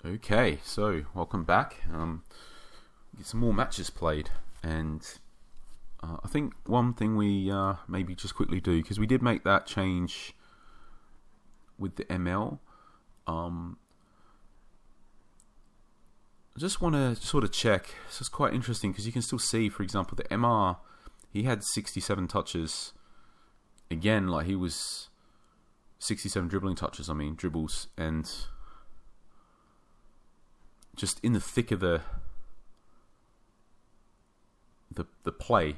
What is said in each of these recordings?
Okay, so welcome back. Get some more matches played, and I think one thing we maybe just quickly do, because we did make that change with the ML. I just want to sort of check. So it's quite interesting because you can still see, for example, the MR. He had 67 touches. Again, like he was 67 dribbling touches. I mean dribbles, and just in the thick of the play,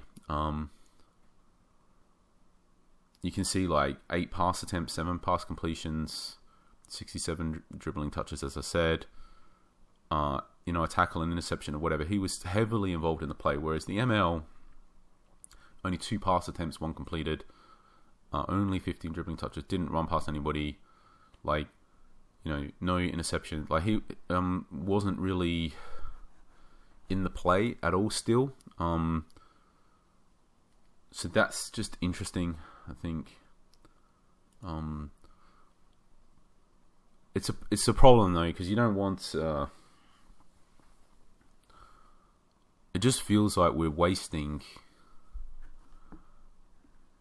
you can see like 8 pass attempts, 7 pass completions, 67 dribbling touches, as I said. A tackle, an interception, or whatever. He was heavily involved in the play, whereas the ML, only 2 pass attempts, 1 completed, only 15 dribbling touches, didn't run past anybody, no interception. Like he wasn't really in the play at all still. So that's just interesting, I think. It's a problem though, because you don't want. It just feels like we're wasting.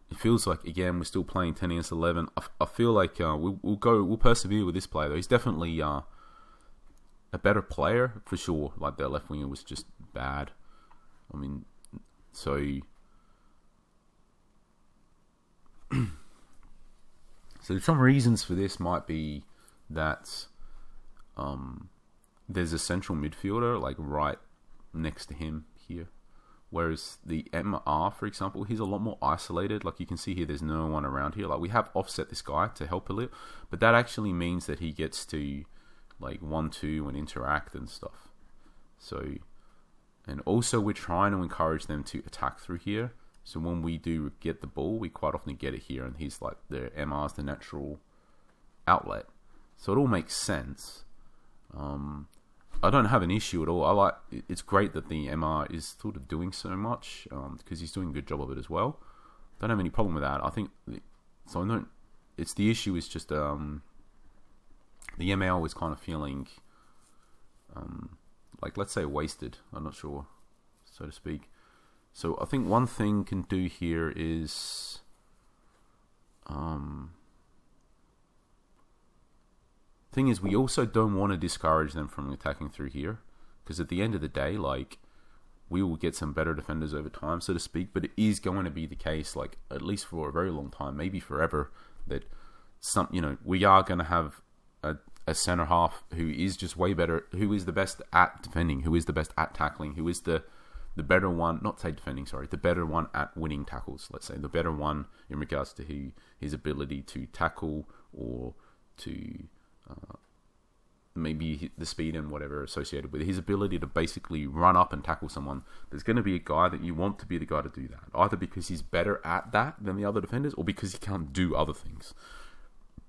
It feels like, again, we're still playing 10 against 11. I feel like we'll persevere with this player though. He's definitely a better player for sure. Like their left winger was just bad. I mean, so some reasons for this might be that there's a central midfielder like right next to him here, whereas the MR, for example, he's a lot more isolated. Like you can see here, there's no one around here. Like we have offset this guy to help a little, but that actually means that he gets to like 1-2 and interact and stuff. So, and also we're trying to encourage them to attack through here. So when we do get the ball, we quite often get it here, and he's like the MR's the natural outlet. So it all makes sense. I don't have an issue at all. It's great that the MR is sort of doing so much, because he's doing a good job of it as well. Don't have any problem with that. I think so. I don't. It's the issue is just the ML is kind of feeling like, let's say, wasted. I'm not sure, so to speak. So I think one thing can do here is thing is, we also don't want to discourage them from attacking through here, because at the end of the day, like, we will get some better defenders over time, so to speak. But it is going to be the case, like, at least for a very long time, maybe forever, that we are going to have a center half who is just way better, who is the best at defending, who is the best at tackling, who is the better one, not say defending, sorry, the better one at winning tackles, let's say, the better one in regards to his ability to tackle, or to maybe the speed and whatever associated with his ability to basically run up and tackle someone. There's going to be a guy that you want to be the guy to do that, either because he's better at that than the other defenders, or because he can't do other things.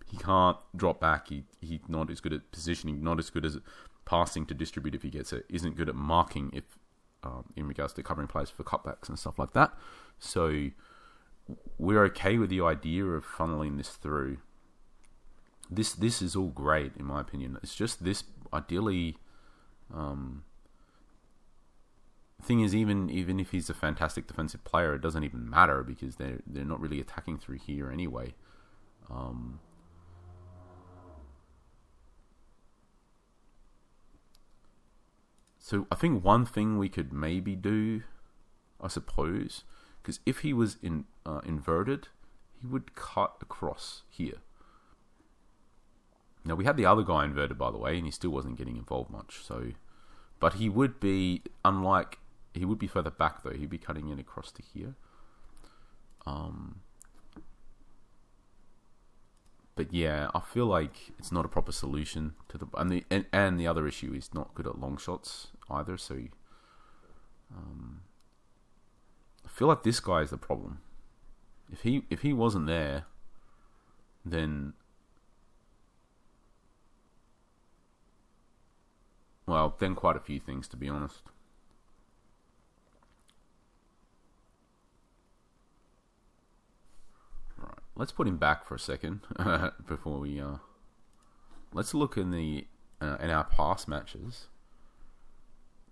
He can't drop back. He's not as good at positioning, not as good as passing to distribute if he gets it, isn't good at marking if in regards to covering plays for cutbacks and stuff like that. So we're okay with the idea of funneling this through. This is all great in my opinion. It's just this ideally. Thing is, even if he's a fantastic defensive player, it doesn't even matter, because they're not really attacking through here anyway. So I think one thing we could maybe do, I suppose, because if he was inverted, he would cut across here. Now we had the other guy inverted, by the way, and he still wasn't getting involved much. So, but he would be he would be further back though. He'd be cutting in across to here. But yeah, I feel like it's not a proper solution to and the other issue is not good at long shots either. So I feel like this guy is the problem. If he wasn't there, then quite a few things, to be honest. Let's put him back for a second before we. Let's look in the in our past matches.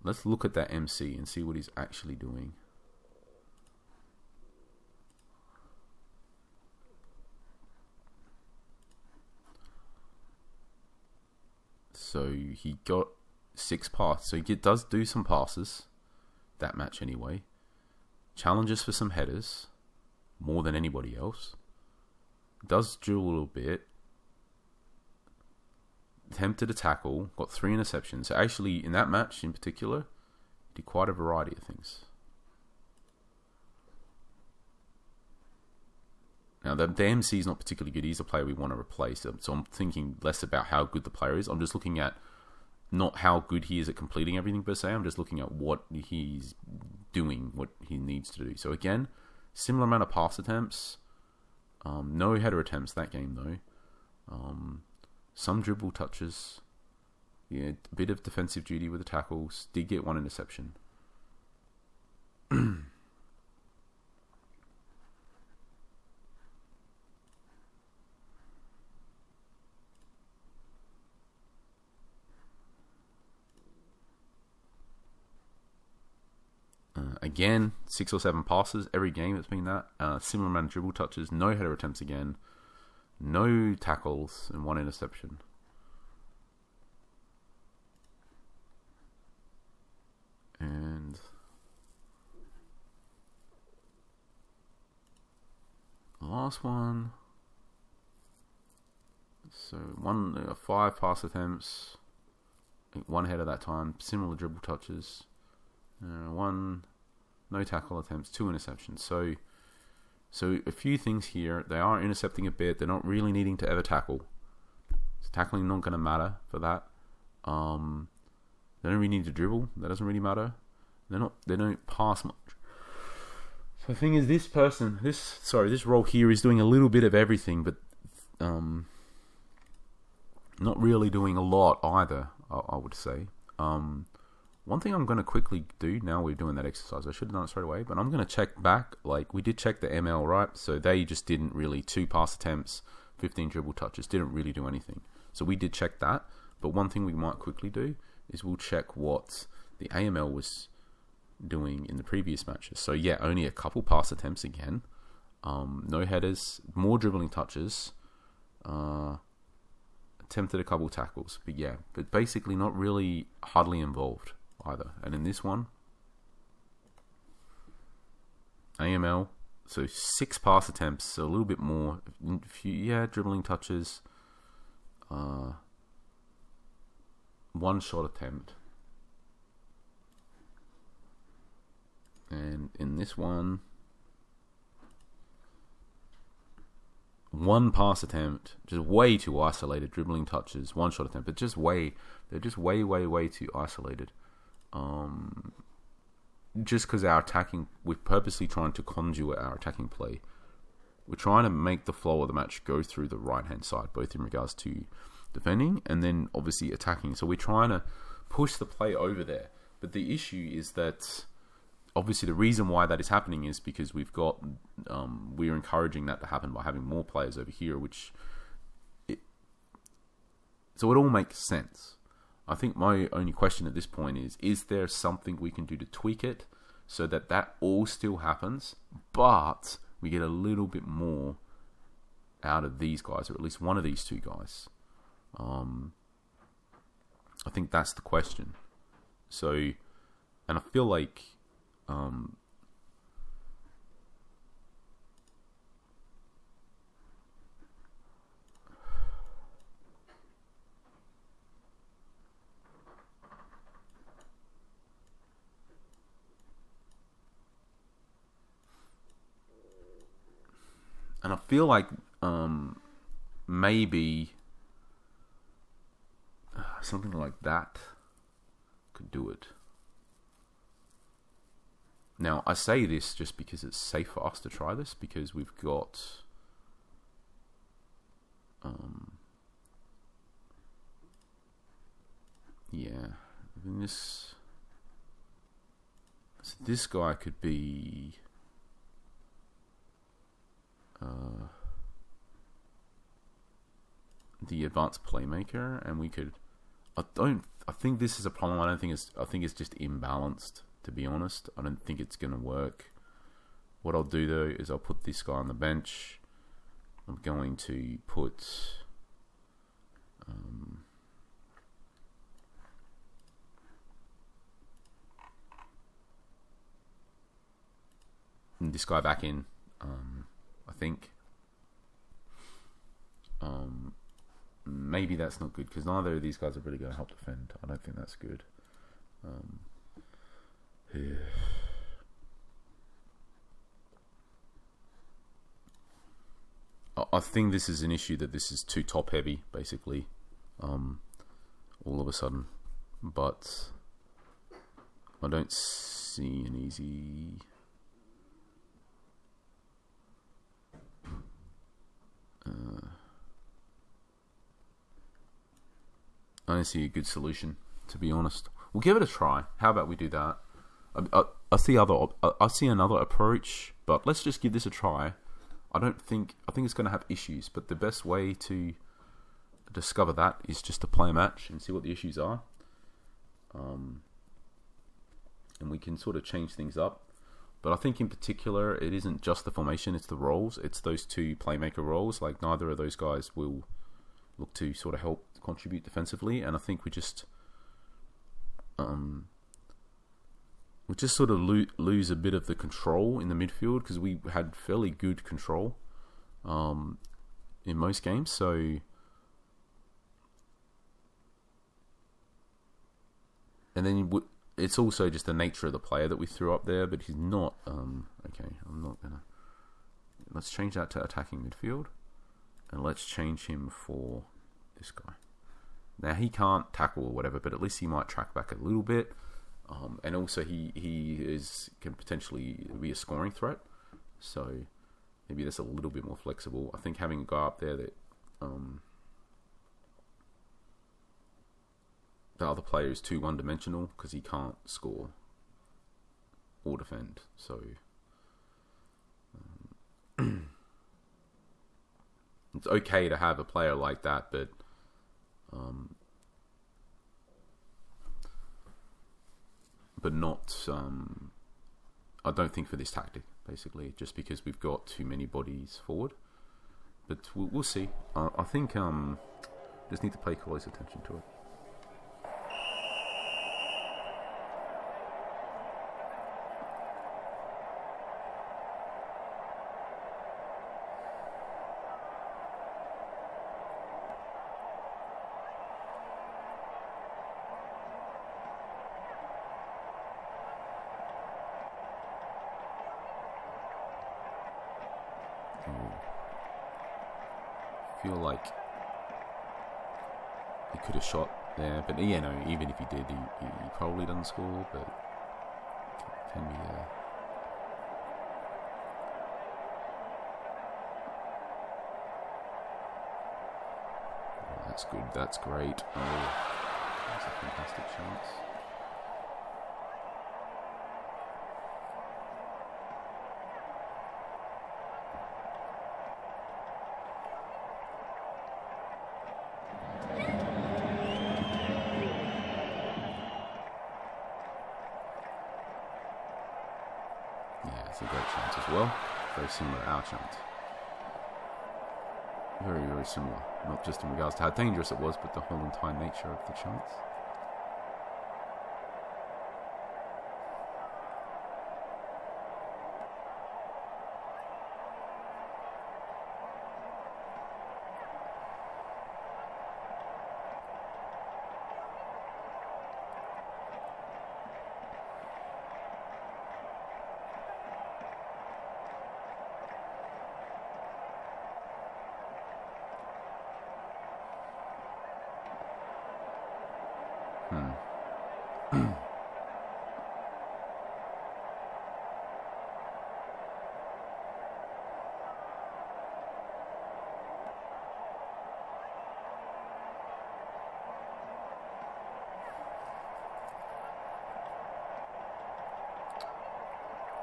Let's look at that MC and see what he's actually doing. So he got 6 passes. So he does do some passes that match anyway. Challenges for some headers, more than anybody else. Does dribble a little bit. Attempted a tackle, got 3 interceptions. So actually, in that match in particular, he did quite a variety of things. Now, the MC is not particularly good. He's a player we want to replace. So I'm thinking less about how good the player is. I'm just looking at not how good he is at completing everything per se. I'm just looking at what he's doing, what he needs to do. So again, similar amount of pass attempts. No header attempts that game though. Some dribble touches. Yeah, a bit of defensive duty with the tackles. Did get 1 interception. Again, 6 or 7 passes every game. It's been that. Similar amount of dribble touches. No header attempts again. No tackles and 1 interception. And the last one. So 5 pass attempts. 1 header that time. Similar dribble touches. 1 no tackle attempts, 2 interceptions. So a few things here. They are intercepting a bit. They're not really needing to ever tackle. So tackling not going to matter for that. They don't really need to dribble. That doesn't really matter. They don't pass much. So the thing is, this role here is doing a little bit of everything, but not really doing a lot either, I would say. One thing I'm going to quickly do now we're doing that exercise, I should have done it straight away, but I'm going to check back. Like, we did check the ML, right? So they just didn't really, 2 pass attempts, 15 dribble touches, didn't really do anything. So we did check that. But one thing we might quickly do is we'll check what the AML was doing in the previous matches. So yeah, only a couple pass attempts again. No headers, more dribbling touches. Attempted a couple tackles. But basically not really hardly involved either. And in this one, AML, so 6 pass attempts, so a little bit more. Dribbling touches. 1 shot attempt. And in this one, 1 pass attempt, just way too isolated. Dribbling touches, 1 shot attempt, but they're just way too isolated. Just because we're purposely trying to conjure our attacking play. We're trying to make the flow of the match go through the right-hand side, both in regards to defending and then obviously attacking. So we're trying to push the play over there. But the issue is that obviously the reason why that is happening is because we're encouraging that to happen by having more players over here, so it all makes sense. I think my only question at this point is there something we can do to tweak it so that all still happens, but we get a little bit more out of these guys, or at least one of these 2 guys? I think that's the question. So, and I feel like maybe something like that could do it. Now, I say this just because it's safe for us to try this, because we've got this guy could be the advanced playmaker, and we could I think this is a problem. I think it's just imbalanced, to be honest. I don't think it's going to work. What I'll do though is I'll put this guy on the bench. I'm going to put this guy back in. I think maybe that's not good because neither of these guys are really going to help defend. I don't think that's good. Yeah. I think this is an issue that this is too top heavy, basically, all of a sudden. But I don't see an easy. I don't see a good solution, to be honest. We'll give it a try. How about we do that? I see another approach, but let's just give this a try. I think it's going to have issues, but the best way to discover that is just to play a match and see what the issues are. And we can sort of change things up. But I think in particular, it isn't just the formation, it's the roles. It's those two playmaker roles. Like, neither of those guys will look to sort of help contribute defensively. And I think we just sort of lose a bit of the control in the midfield because we had fairly good control in most games. So, and then it's also just the nature of the player that we threw up there, but he's not. Okay, I'm not gonna. Let's change that to attacking midfield, and let's change him for this guy. Now he can't tackle or whatever, but at least he might track back a little bit. And also he can potentially be a scoring threat, so maybe that's a little bit more flexible. I think having a guy up there that the other player is too one-dimensional because he can't score or defend. So it's okay to have a player like that, but not. I don't think for this tactic, basically, just because we've got too many bodies forward. But we'll see. I think just need to pay close attention to it. Feel like he could have shot there, but yeah, no. Even if he did, he probably doesn't score. But can be there. Oh, that's good. That's great. Oh, that's a fantastic chance. It's a great chance as well. Very similar to our chance. Very, very similar. Not just in regards to how dangerous it was, but the whole entire nature of the chance.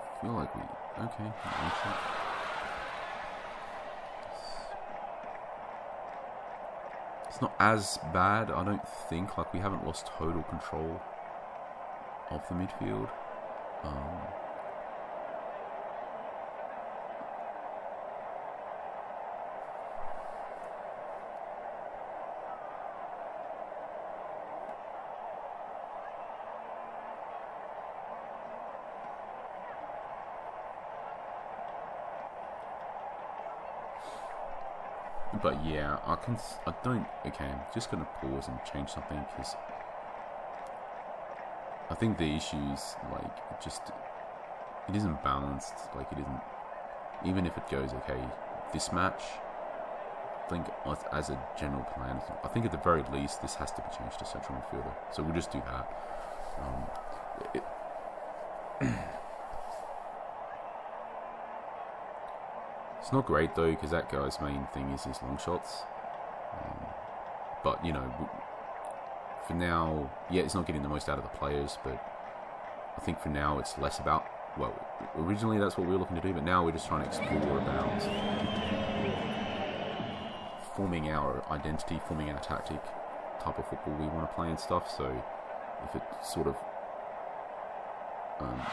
I feel like we... Okay. It's not as bad, I don't think. Like, we haven't lost total control of the midfield. But yeah, okay, I'm just going to pause and change something, because I think the issues, like, it isn't balanced. Like, it isn't, even if it goes okay this match, I think as a general plan, I think at the very least this has to be changed to central midfielder. So we'll just do that. It's not great though, because that guy's main thing is his long shots. But, you know, for now, yeah, it's not getting the most out of the players, but I think for now it's less about, well, originally that's what we were looking to do, but now we're just trying to explore about forming our identity, forming our tactic, type of football we want to play and stuff. So if it sort of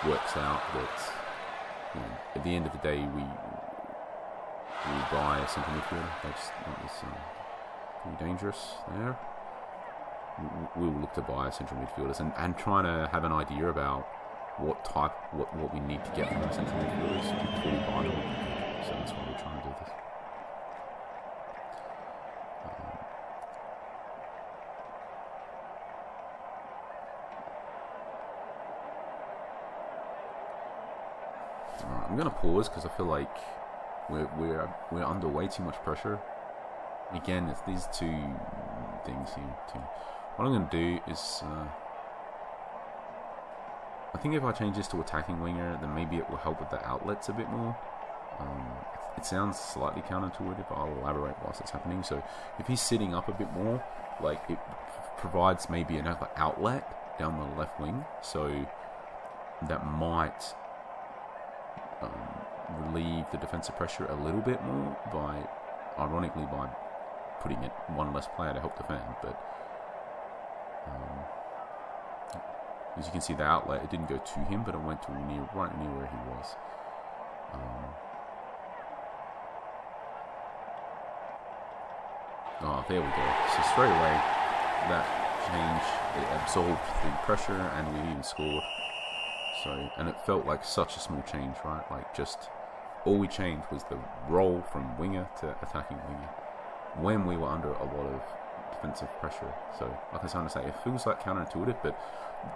works out that, you know, at the end of the day we buy a central midfielder, that was pretty dangerous there. We will look to buy central midfielders and trying to have an idea about what we need to get from our central midfielders before we buy them. So that's why we're trying to do this. I'm gonna pause because I feel like we're under way too much pressure. Again, it's these two things here too. What I'm going to do is, I think if I change this to attacking winger, then maybe it will help with the outlets a bit more. It sounds slightly counterintuitive, but I'll elaborate whilst it's happening. So if he's sitting up a bit more, like, it provides maybe another outlet down the left wing, so that might relieve the defensive pressure a little bit more ironically by putting it one less player to help defend. But as you can see, the outlet, it didn't go to him, but it went to right near where he was. There we go. So straight away, that change, it absorbed the pressure, and we even scored. So, and it felt like such a small change, right? Like, just all we changed was the role from winger to attacking winger when we were under a lot of defensive pressure. So, like I was trying to say, it feels like counterintuitive, but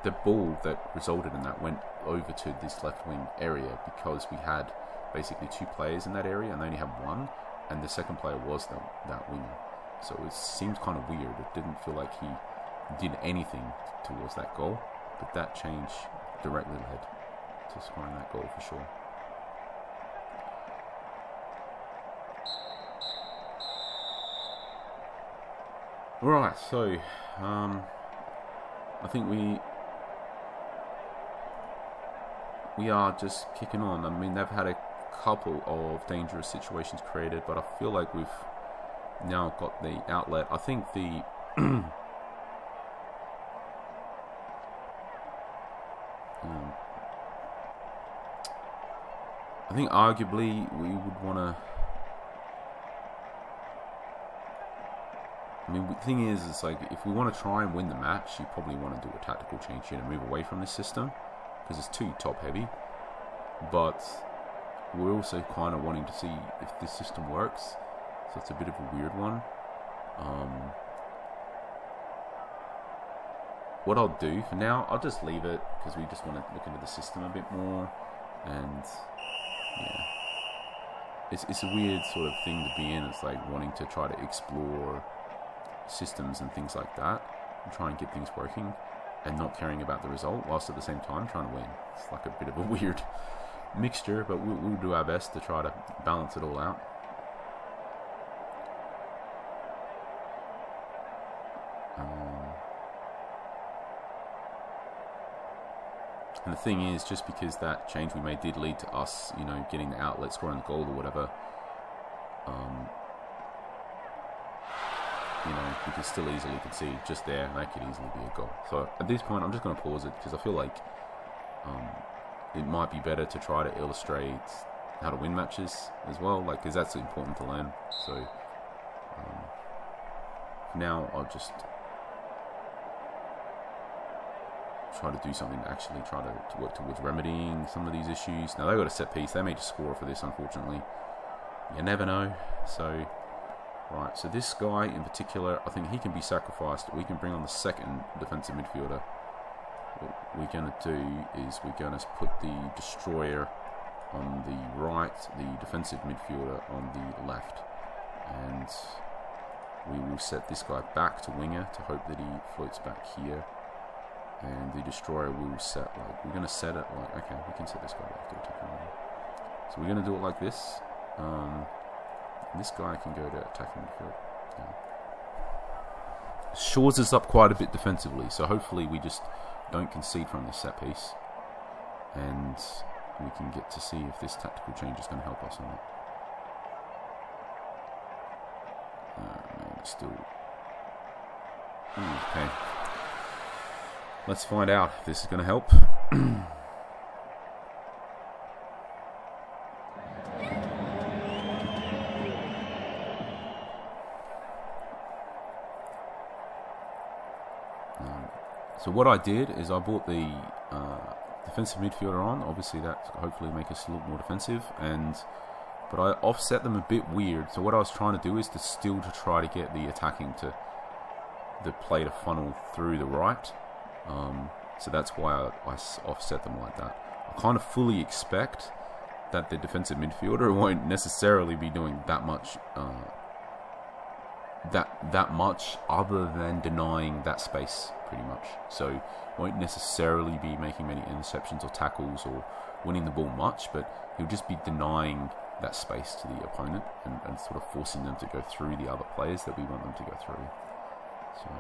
the ball that resulted in that went over to this left wing area because we had basically two players in that area and they only had one, and the second player was that winger. So it seemed kind of weird. It didn't feel like he did anything towards that goal, but that change directly led to scoring that goal for sure. Right, so I think we are just kicking on. I mean, they've had a couple of dangerous situations created, but I feel like we've now got the outlet. I think the I think arguably we would want to. I mean, the thing is, it's like, if we want to try and win the match, you probably want to do a tactical change here to move away from this system, because it's too top heavy. But we're also kind of wanting to see if this system works, so it's a bit of a weird one. What I'll do for now, I'll just leave it, because we just want to look into the system a bit more, and yeah, it's a weird sort of thing to be in. It's like wanting to try to explore systems and things like that and try and get things working and not caring about the result, whilst at the same time trying to win. It's like a bit of a weird mixture, but we'll do our best to try to balance it all out. And the thing is, just because that change we made did lead to us, you know, getting the outlet, scoring the goal or whatever, you could still easily concede just there. That could easily be a goal. So at this point, I'm just going to pause it because I feel like it might be better to try to illustrate how to win matches as well, like, because that's important to learn. So for now, I'll just try to do something to actually try to work towards remedying some of these issues. Now, they got a set piece. They may just score for this, unfortunately. You never know. So, right. So this guy in particular, I think he can be sacrificed. We can bring on the second defensive midfielder. What we're going to do is we're going to put the destroyer on the right, the defensive midfielder on the left. And we will set this guy back to winger to hope that he floats back here. And the destroyer will set, like, we're going to set it like, okay, we can set this guy back to attacking midfield. So we're going to do it like this. This guy can go to attacking midfield. Yeah. Shores us up quite a bit defensively, so hopefully we just don't concede from this set piece. And we can get to see if this tactical change is going to help us or not. Man, it's still... Okay. Let's find out if this is going to help. So what I did is I brought the defensive midfielder on. Obviously that hopefully make us look more defensive, but I offset them a bit weird. So what I was trying to do is to try to get the attacking to the play to funnel through the right. So that's why I offset them like that. I kind of fully expect that the defensive midfielder won't necessarily be doing that much that much other than denying that space pretty much. So won't necessarily be making many interceptions or tackles or winning the ball much, but he'll just be denying that space to the opponent and sort of forcing them to go through the other players that we want them to go through. So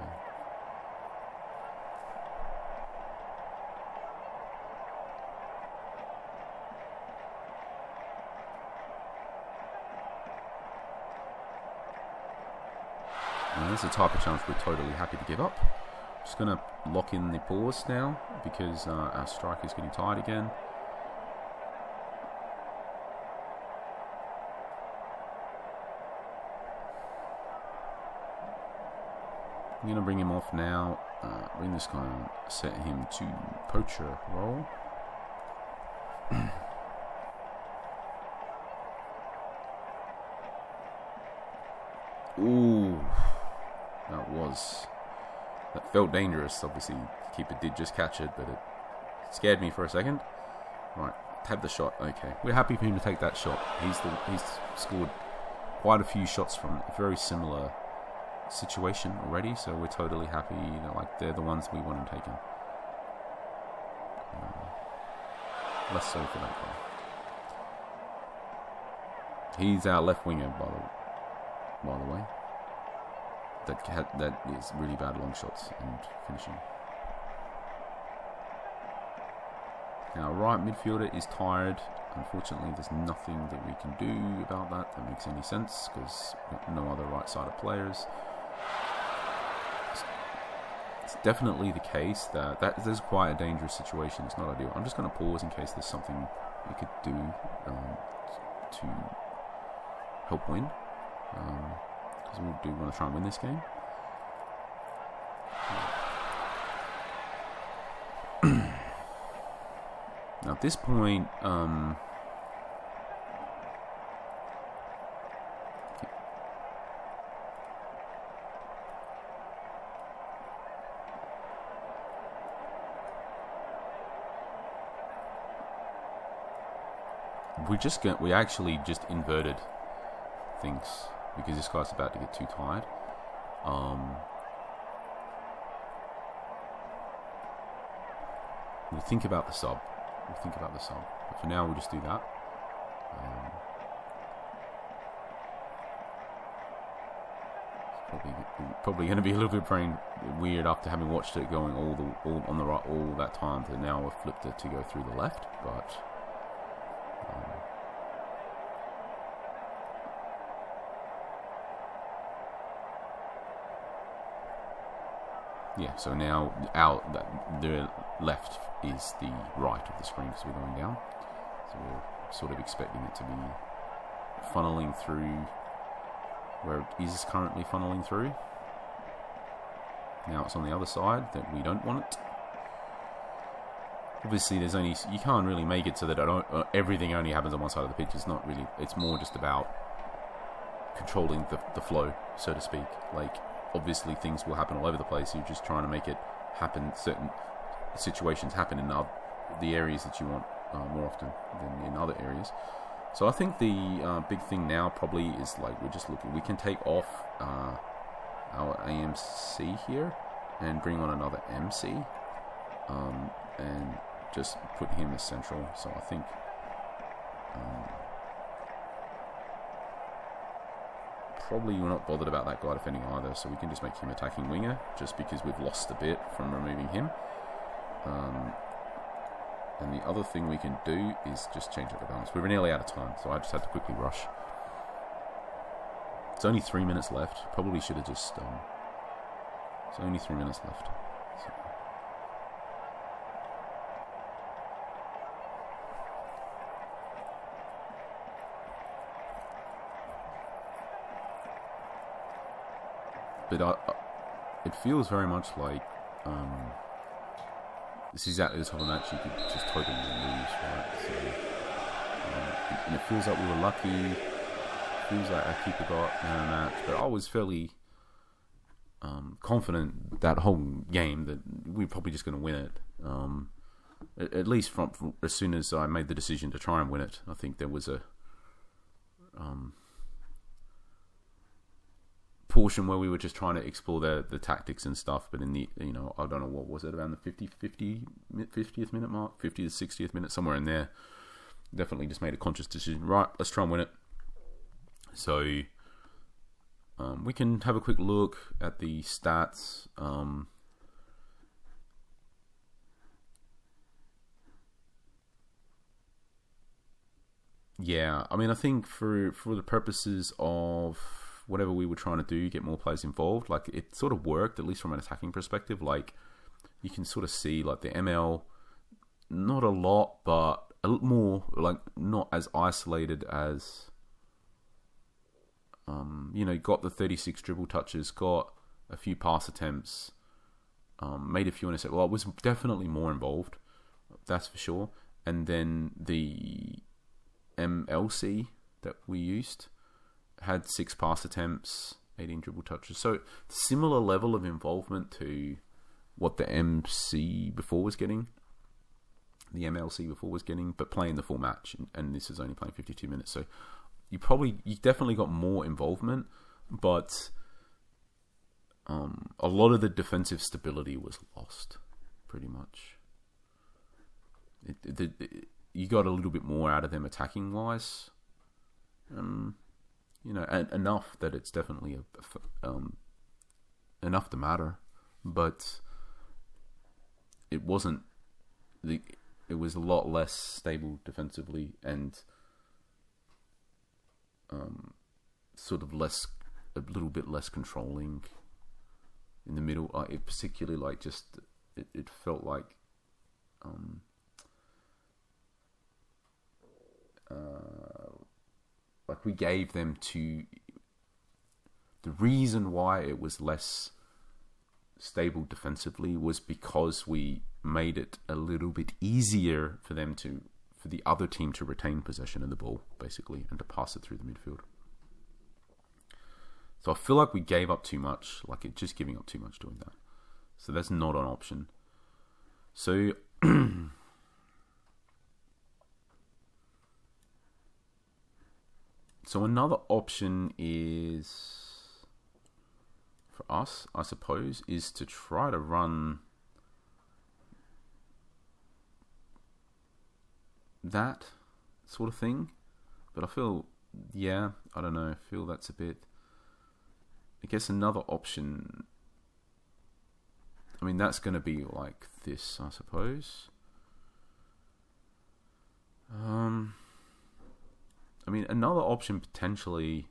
and that's the type of challenge we're totally happy to give up. Just going to lock in the pause now because our striker's getting tired again. I'm going to bring him off now. Bring this guy on, set him to poacher role. Ooh. That felt dangerous. Obviously, keeper did just catch it, but it scared me for a second. Right, tab the shot. Okay, we're happy for him to take that shot. He's scored quite a few shots from a very similar situation already, so we're totally happy. Like they're the ones we want him taken. Less so for that guy. He's our left winger, by the way. That is really bad long shots and finishing. Now, right midfielder is tired. Unfortunately, there's nothing that we can do about that makes any sense because no other right-sided players. It's definitely the case that there's quite a dangerous situation. It's not ideal. I'm just going to pause in case there's something we could do to help win. Because we do want to try and win this game. Now at this point, we actually just inverted things. Because this guy's about to get too tired. We'll think about the sub. But for now, we'll just do that. Probably going to be a little bit brain weird after having watched it going all on the right all that time to now we've flipped it to go through the left. But Yeah, so now the left is the right of the screen because we're going down. So we're sort of expecting it to be funneling through where it is currently funneling through. Now it's on the other side that we don't want it. Obviously, you can't really make it so that everything only happens on one side of the pitch. It's not really. It's more just about controlling the flow, so to speak. Like, obviously, things will happen all over the place. You're just trying to make it happen. Certain situations happen in the areas that you want more often than in other areas. So I think the big thing now probably is like we're just looking. We can take off our AMC here and bring on another MC, and just put him as central. So I think probably we're not bothered about that guy defending either, so we can just make him attacking winger, just because we've lost a bit from removing him. And the other thing we can do is just change up the balance. We're nearly out of time, so I just had to quickly rush. It's only 3 minutes left. Probably should have just... it's only 3 minutes left. So. But it feels very much like this is exactly the type of match you could just totally lose, right? So, and it feels like we were lucky. It feels like our keeper got man of the match, but I was fairly confident that whole game that we were probably just going to win it. At least from as soon as I made the decision to try and win it, I think there was a portion where we were just trying to explore the tactics and stuff, but in the, I don't know, what was it, around the 50th minute mark, 50th to 60th minute, somewhere in there, definitely just made a conscious decision, right, let's try and win it. So we can have a quick look at the stats. Yeah, I mean, I think for the purposes of whatever we were trying to do, get more players involved, like, it sort of worked, at least from an attacking perspective. Like, you can sort of see, like, the ML, not a lot, but a little more, like, not as isolated as, got the 36 dribble touches, got a few pass attempts, made a few intercepts. Well, it was definitely more involved, that's for sure. And then the MLC that we used had 6 pass attempts, 18 dribble touches. So similar level of involvement to what the MC before was getting, the MLC before was getting, but playing the full match. And this is only playing 52 minutes. So you definitely got more involvement, but a lot of the defensive stability was lost, pretty much. You got a little bit more out of them attacking wise. And enough that it's definitely enough to matter, but it wasn't. It was a lot less stable defensively, and sort of a little bit less controlling in the middle. It particularly, like, just it felt like we gave them to... The reason why it was less stable defensively was because we made it a little bit easier for the other team to retain possession of the ball, basically, and to pass it through the midfield. So I feel like we gave up too much, just giving up too much doing that. So that's not an option. So So another option is, for us, I suppose, is to try to run that sort of thing. But I feel, I don't know, I feel that's a bit... I guess another option... I mean, that's going to be like this, I suppose. I mean, another option potentially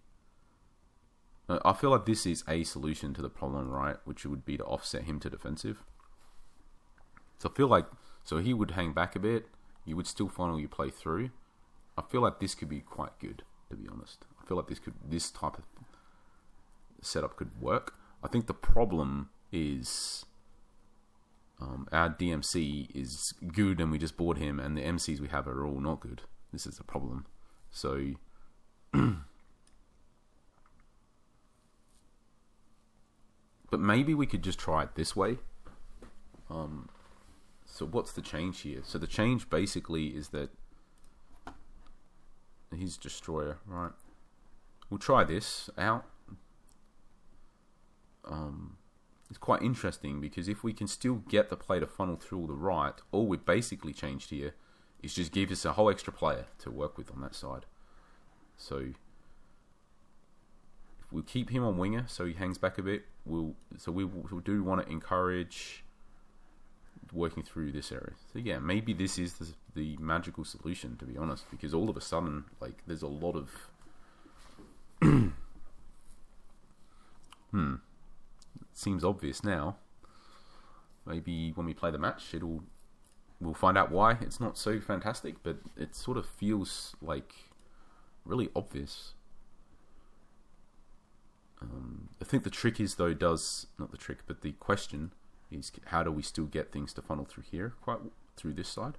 I feel like this is a solution to the problem, right? Which would be to offset him to defensive. So I feel like he would hang back a bit. You would still funnel your play through. I feel like this could be quite good, to be honest. I feel like this type of setup could work. I think the problem is our DMC is good and we just board him, and the MCs we have are all not good. This is the problem. So but maybe we could just try it this way. So what's the change here? So the change basically is that he's Destroyer, right? We'll try this out. It's quite interesting because if we can still get the play to funnel through all the right, all we've basically changed here is just give us a whole extra player to work with on that side. So if we keep him on winger, so he hangs back a bit, we do want to encourage working through this area. So yeah, maybe this is the magical solution, to be honest, because all of a sudden, like, there's a lot of It seems obvious now. Maybe when we play the match, we'll find out why it's not so fantastic, but it sort of feels like really obvious. I think the trick is, though, not the trick, but the question is, how do we still get things to funnel through here, through this side?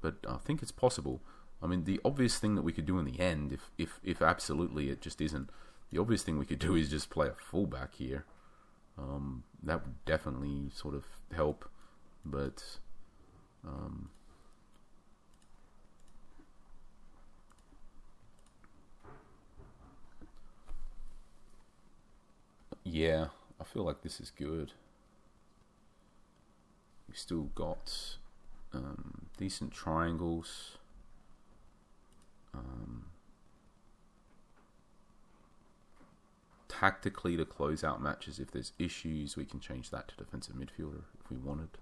But I think it's possible. I mean, the obvious thing that we could do in the end, if absolutely it just isn't, the obvious thing we could do is just play a fullback here. That would definitely sort of help, but yeah, I feel like this is good. We still got decent triangles. Tactically, to close out matches, if there's issues, we can change that to defensive midfielder if we wanted.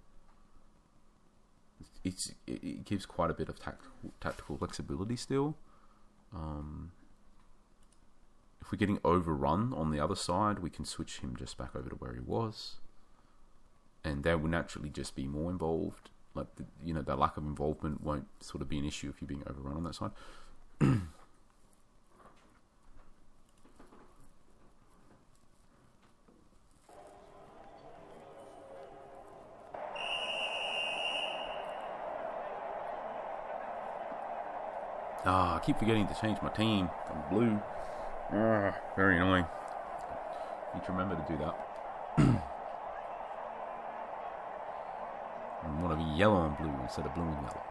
It gives quite a bit of tactical flexibility still. If we're getting overrun on the other side, we can switch him just back over to where he was, and that will naturally just be more involved. Like, that lack of involvement won't sort of be an issue if you're being overrun on that side. I keep forgetting to change my team. I'm blue. Very annoying. Need to remember to do that. I want to be yellow and blue instead of blue and yellow.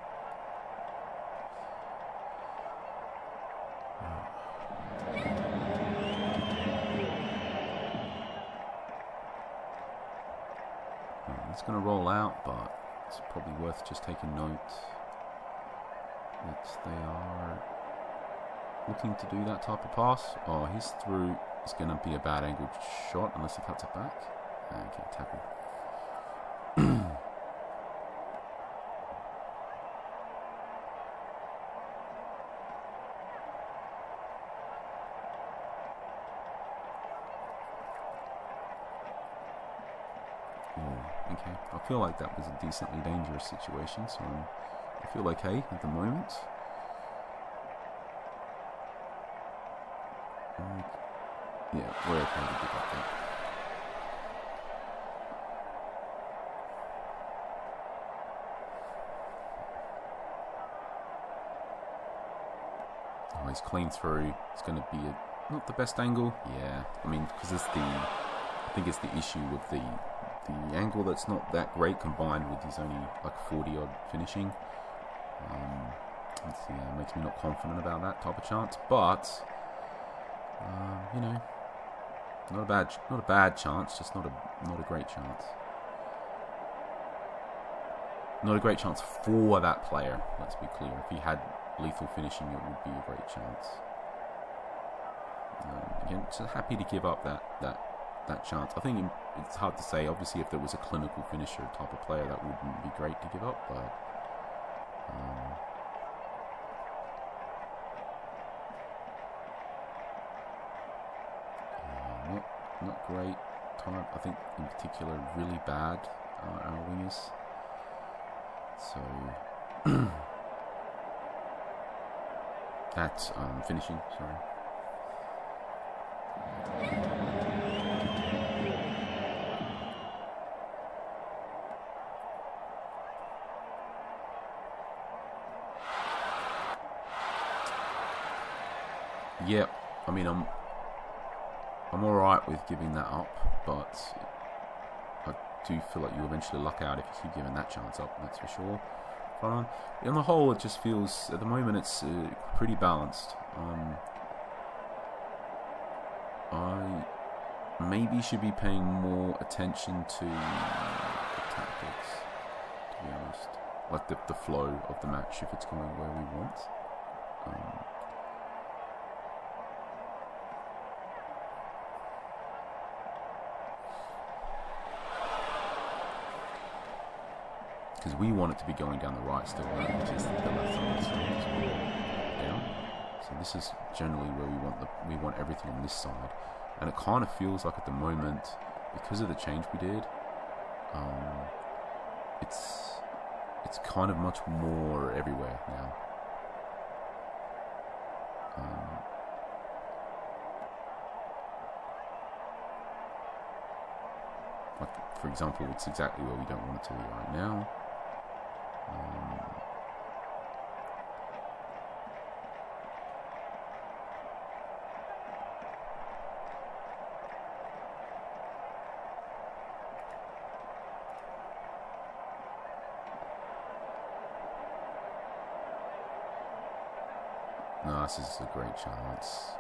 It's going to roll out, but it's probably worth just taking note that they are looking to do that type of pass. Oh, his through is going to be a bad angled shot unless he cuts it back. Okay, tackle. Okay, I feel like that was a decently dangerous situation, so I feel okay at the moment. Yeah, we're okay to give up that. Oh, he's clean through. It's going to be not the best angle. Yeah, I mean, because I think it's the issue with the angle that's not that great, combined with his only like 40 odd finishing. It makes me not confident about that type of chance, but not a bad chance, just not a great chance. Not a great chance for that player. Let's be clear. If he had lethal finishing, it would be a great chance. Again, just happy to give up that chance. I think it's hard to say. Obviously, if there was a clinical finisher type of player, that wouldn't be great to give up, but not great. Time, I think, in particular, really bad. Our wingers. So that's finishing. Sorry. Yeah, I mean, I'm all right with giving that up, but I do feel like you eventually luck out if you keep giving that chance up. That's for sure. But on the whole, it just feels at the moment it's pretty balanced. I maybe should be paying more attention to the tactics, to be honest, like the flow of the match if it's going where we want. Because we want it to be going down the right still, right? Which is the left side of the screen as well. Down. So this is generally where we want everything on this side, and it kind of feels like at the moment, because of the change we did, it's kind of much more everywhere now. Like for example, it's exactly where we don't want it to be right now. No, this is a great chance.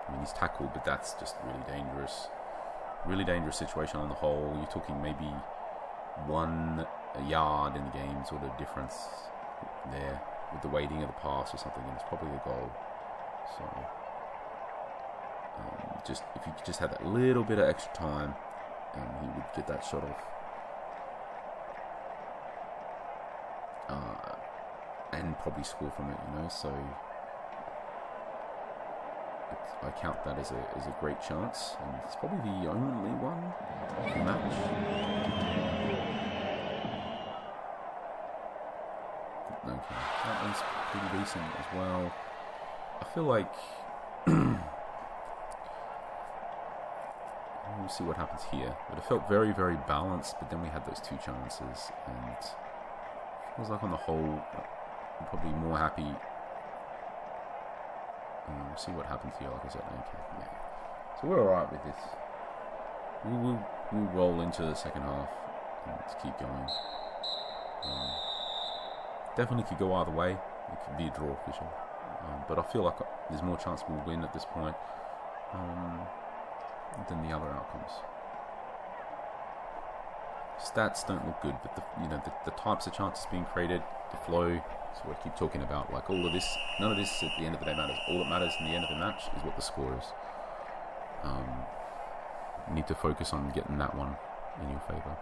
I mean, he's tackled, but that's just really dangerous. Really dangerous situation on the whole. You're talking maybe 1 yard in the game sort of difference there with the weighting of the pass or something, and it's probably a goal. So just if you just had that little bit of extra time, he would get that shot off, and probably score from it, you know. So I count that as a great chance, and it's probably the only one of the match. Okay, that one's pretty decent as well. I feel like we'll see what happens here, but it felt very, very balanced. But then we had those 2 chances, and it feels like on the whole, I'm probably more happy. We'll see what happens here. Like I said, okay, yeah. So we're all right with this. We'll roll into the second half and let's keep going. Definitely could go either way. It could be a draw for sure. But I feel like there's more chance we'll win at this point than the other outcomes. Stats don't look good, but the types of chances being created, the flow. So we keep talking about, like, all of this. None of this at the end of the day matters. All that matters in the end of the match is what the score is. You need to focus on getting that one in your favour.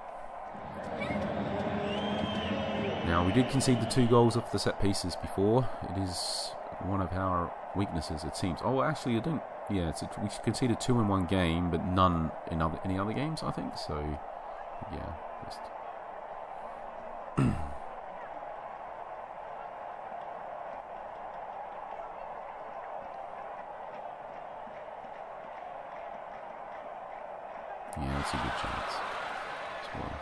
Now, we did concede the 2 goals off the set pieces before. It is one of our weaknesses, it seems. Oh, actually, I don't. Yeah, we conceded 2 in one game, but none in any other games, I think. So, yeah, just. Yeah, it's a good chance as well.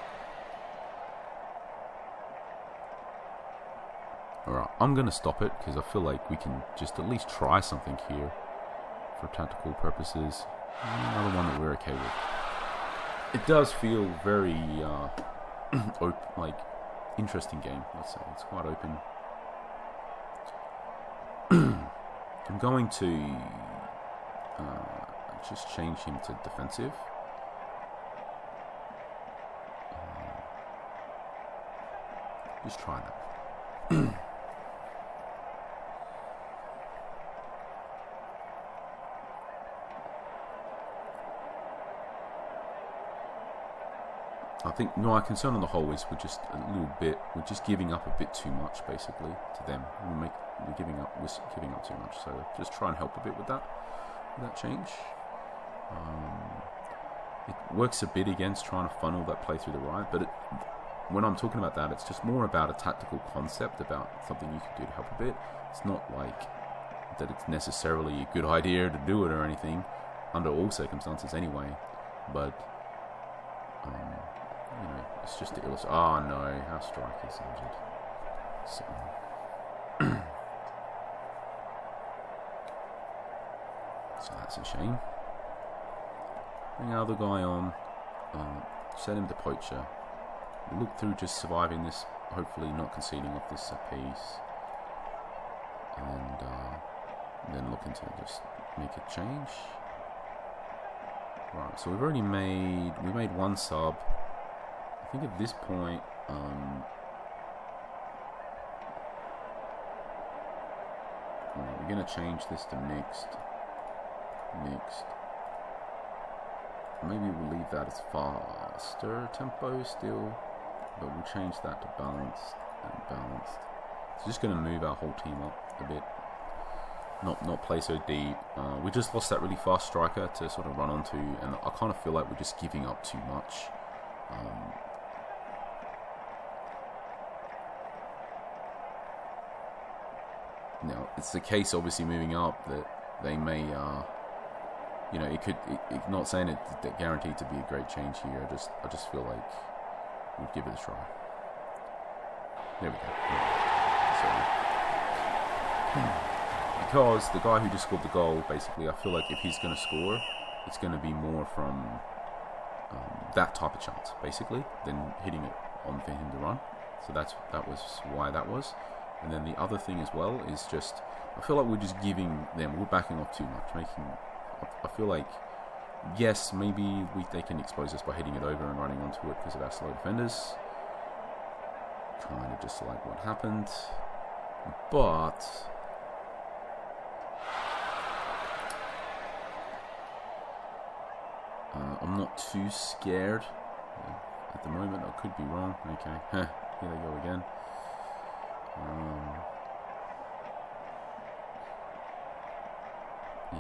Alright, I'm going to stop it because I feel like we can just at least try something here for tactical purposes. Another one that we're okay with. It does feel very interesting game, let's say. It's quite open. I'm going to just change him to defensive. Just try that. I think my concern on the whole is we're just giving up a bit too much basically to them. We're giving up too much. So just try and help a bit with that change. it works a bit against trying to funnel that play through the right, but when I'm talking about that, it's just more about a tactical concept, about something you can do to help a bit. It's not like that it's necessarily a good idea to do it or anything, under all circumstances anyway, but it's just to illustrate. Oh no, our striker's injured. So so that's a shame. Bring our other guy on, set him to poacher. Look through just surviving this, hopefully not conceding off this set piece, and then looking to just make a change. Right, so we made one sub. I think at this point, we're going to change this to mixed. Maybe we'll leave that as faster tempo still, but we'll change that to balanced and balanced. It's just going to move our whole team up a bit. Not play so deep. We just lost that really fast striker to sort of run onto, and I kind of feel like we're just giving up too much. Now, it's the case, obviously, moving up that they may, not saying it's guaranteed to be a great change here. I just feel like we'd give it a try. There we go. Because the guy who just scored the goal, basically, I feel like if he's going to score, it's going to be more from that type of chance, basically, than hitting it on for him to run. So that was why that was. And then the other thing as well is just, I feel like we're just giving them, we're backing off too much. I feel like, yes, maybe they can expose us by hitting it over and running onto it because of our slow defenders. Kind of just like what happened. But I'm not too scared at the moment. I could be wrong. Okay, here they go again.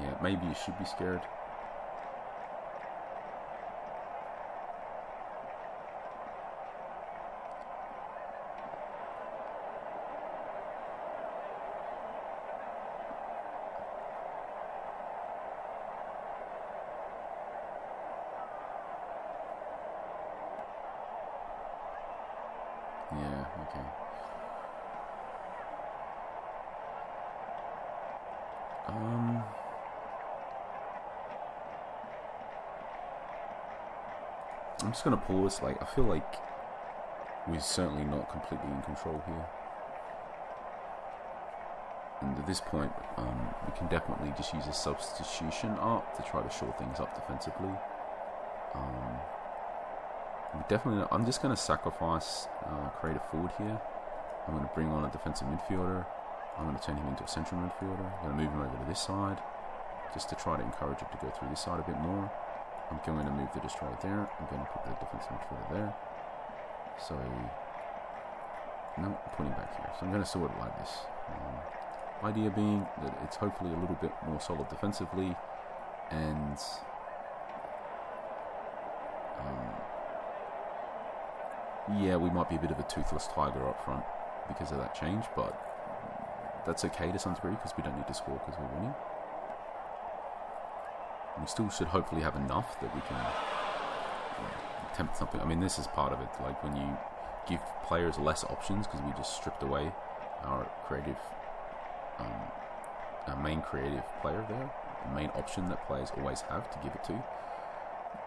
Yeah, maybe you should be scared. Yeah, okay. I'm just going to pause. I feel like we're certainly not completely in control here. And at this point, we can definitely just use a substitution up to try to shore things up defensively. I'm just going to sacrifice creative forward here. I'm going to bring on a defensive midfielder. I'm going to turn him into a central midfielder. I'm going to move him over to this side, just to try to encourage it to go through this side a bit more. I'm going to move the destroyer there. I'm going to put the defensive midfielder there. So, no, put him back here. So I'm going to sort it like this. Idea being that it's hopefully a little bit more solid defensively, and yeah, we might be a bit of a toothless tiger up front because of that change, but that's okay to some degree because we don't need to score because we're winning. We still should hopefully have enough that we can attempt something. I mean, this is part of it. Like when you give players less options because we just stripped away our creative, our main creative player there, the main option that players always have to give it to.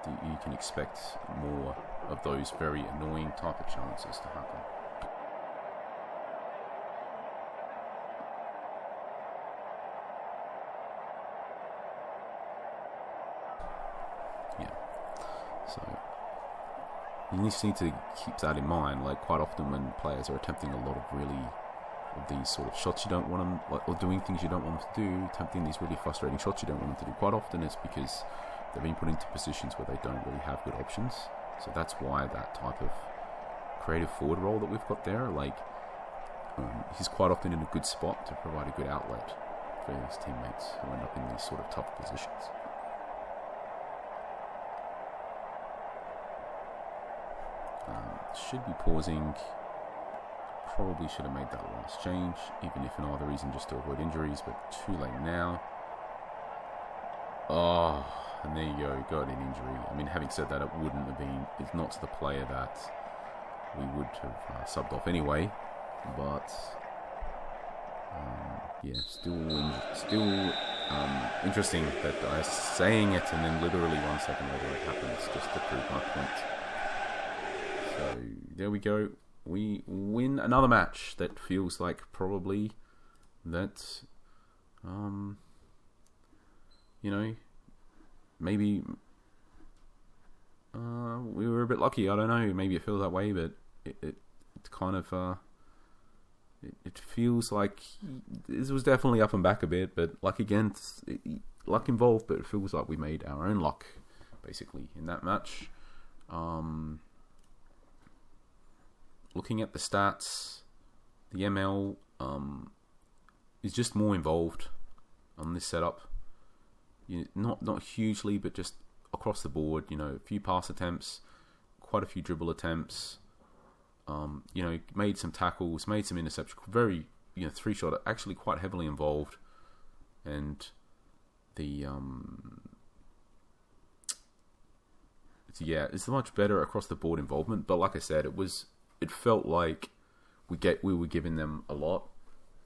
You can expect more of those very annoying type of chances to happen. Yeah. So you just need to keep that in mind. Like quite often when players are attempting a lot of these sort of shots you don't want them, or doing things you don't want them to do, attempting these really frustrating shots you don't want them to do, quite often it's because they've been put into positions where they don't really have good options. So that's why that type of creative forward role that we've got there, he's quite often in a good spot to provide a good outlet for his teammates who end up in these sort of tough positions. Should be pausing. Probably should have made that last change, even if for no other reason, just to avoid injuries, but too late now. Oh, and there you go, got an injury. I mean, having said that, it wouldn't have been, it's not the player that we would have subbed off anyway, but yeah, still interesting that I was saying it and then literally 1 second later it happens, just to prove my point. So there we go. We win another match that feels like probably that, you know, maybe we were a bit lucky. I don't know. Maybe it feels that way, but it kind of it feels like this was definitely up and back a bit. But luck against luck involved, but it feels like we made our own luck basically in that match. Looking at the stats, the ML is just more involved on this setup. Not hugely, but just across the board. You know, a few pass attempts, quite a few dribble attempts. You know, made some tackles, made some interceptions. Very, 3-shot, actually quite heavily involved. And the it's much better across the board involvement. But like I said, it felt like we were giving them a lot.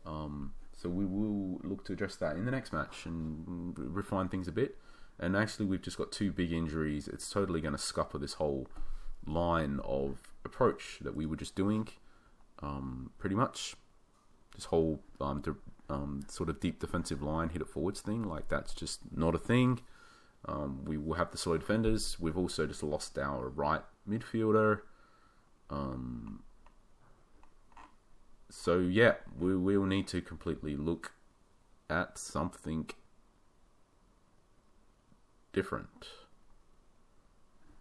So we will look to address that in the next match and refine things a bit. And actually, we've just got 2 big injuries. It's totally going to scupper this whole line of approach that we were just doing. Pretty much, this whole sort of deep defensive line, hit it forwards thing, like that's just not a thing. We will have the solid defenders. We've also just lost our right midfielder. So yeah, we will need to completely look at something different.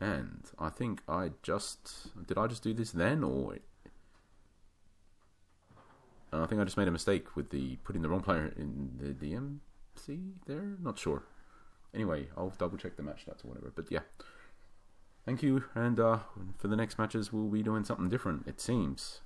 And I think did I just do this then, or I think I just made a mistake with putting the wrong player in the DMC there. Not sure. Anyway, I'll double check the match stats or whatever. But yeah. Thank you, and for the next matches, we'll be doing something different, it seems.